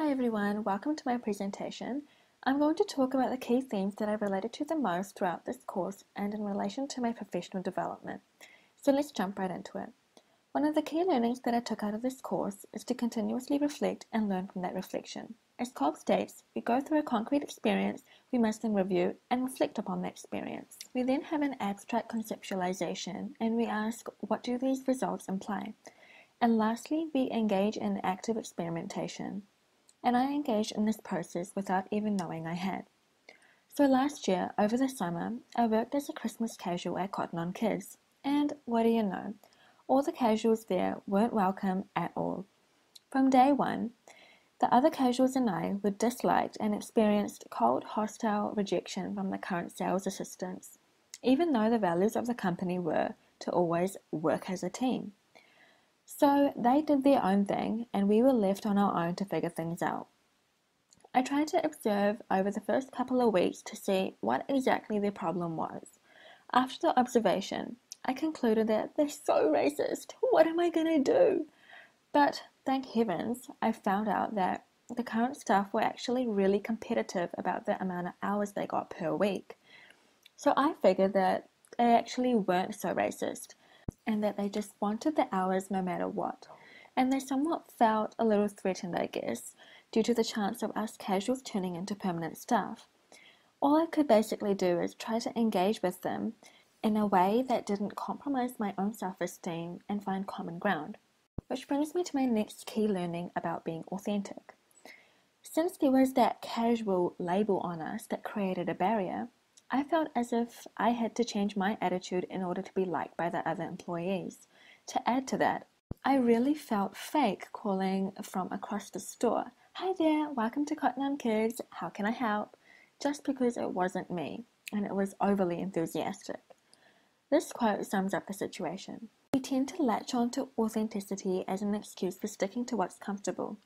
Hi everyone, welcome to my presentation. I'm going to talk about the key themes that I related to the most throughout this course and in relation to my professional development. So let's jump right into it. One of the key learnings that I took out of this course is to continuously reflect and learn from that reflection. As Cobb states, we go through a concrete experience, we must then review and reflect upon that experience. We then have an abstract conceptualization and we ask, what do these results imply? And lastly, we engage in active experimentation. And I engaged in this process without even knowing I had. So last year, over the summer, I worked as a Christmas casual at Cotton On Kids. And what do you know? All the casuals there weren't welcome at all. From day one, the other casuals and I were disliked and experienced cold, hostile rejection from the current sales assistants, even though the values of the company were to always work as a team. So they did their own thing, and we were left on our own to figure things out. I tried to observe over the first couple of weeks to see what exactly their problem was. After the observation, I concluded that they're so racist. What am I going to do? But thank heavens, I found out that the current staff were actually really competitive about the amount of hours they got per week. So I figured that they actually weren't so racist, and that they just wanted the hours no matter what. And they somewhat felt a little threatened, I guess, due to the chance of us casuals turning into permanent staff. All I could basically do is try to engage with them in a way that didn't compromise my own self-esteem and find common ground. Which brings me to my next key learning about being authentic. Since there was that casual label on us that created a barrier, I felt as if I had to change my attitude in order to be liked by the other employees. To add to that, I really felt fake calling from across the store, "Hi there, welcome to Cotton On Kids, how can I help?" just because it wasn't me, and it was overly enthusiastic. This quote sums up the situation. We tend to latch on to authenticity as an excuse for sticking to what's comfortable.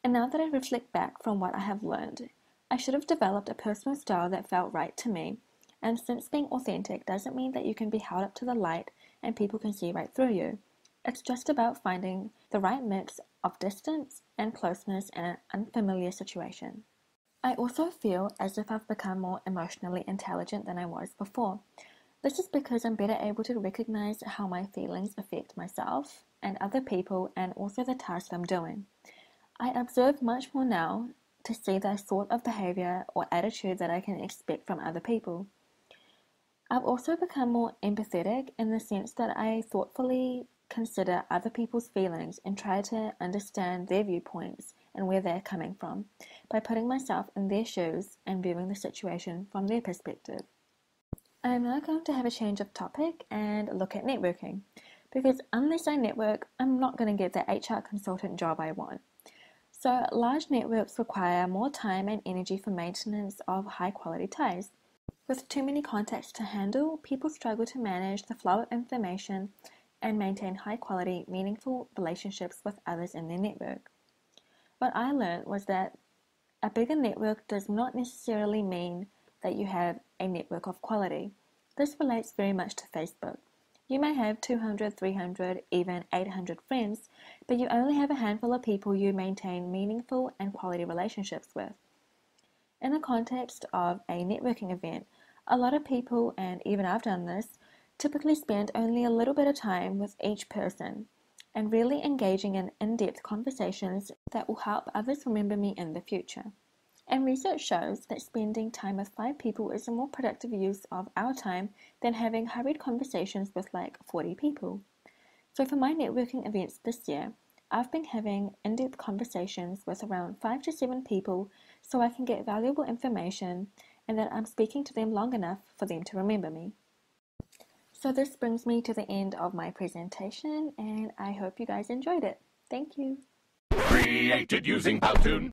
And now that I reflect back from what I have learned, I should have developed a personal style that felt right to me, and since being authentic doesn't mean that you can be held up to the light and people can see right through you. It's just about finding the right mix of distance and closeness in an unfamiliar situation. I also feel as if I've become more emotionally intelligent than I was before. This is because I'm better able to recognize how my feelings affect myself and other people and also the task I'm doing. I observe much more now to see the sort of behavior or attitude that I can expect from other people. I've also become more empathetic in the sense that I thoughtfully consider other people's feelings and try to understand their viewpoints and where they're coming from by putting myself in their shoes and viewing the situation from their perspective. I am now going to have a change of topic and look at networking, because unless I network, I'm not going to get the HR consultant job I want. So large networks require more time and energy for maintenance of high quality ties. With too many contacts to handle, people struggle to manage the flow of information and maintain high quality, meaningful relationships with others in their network. What I learned was that a bigger network does not necessarily mean that you have a network of quality. This relates very much to Facebook. You may have 200, 300, even 800 friends, but you only have a handful of people you maintain meaningful and quality relationships with. In the context of a networking event, a lot of people, and even I've done this, typically spend only a little bit of time with each person and really engaging in in-depth conversations that will help others remember me in the future. And research shows that spending time with 5 people is a more productive use of our time than having hurried conversations with like 40 people. So for my networking events this year, I've been having in-depth conversations with around 5 to 7 people so I can get valuable information and that I'm speaking to them long enough for them to remember me. So this brings me to the end of my presentation, and I hope you guys enjoyed it. Thank you. Created using Powtoon.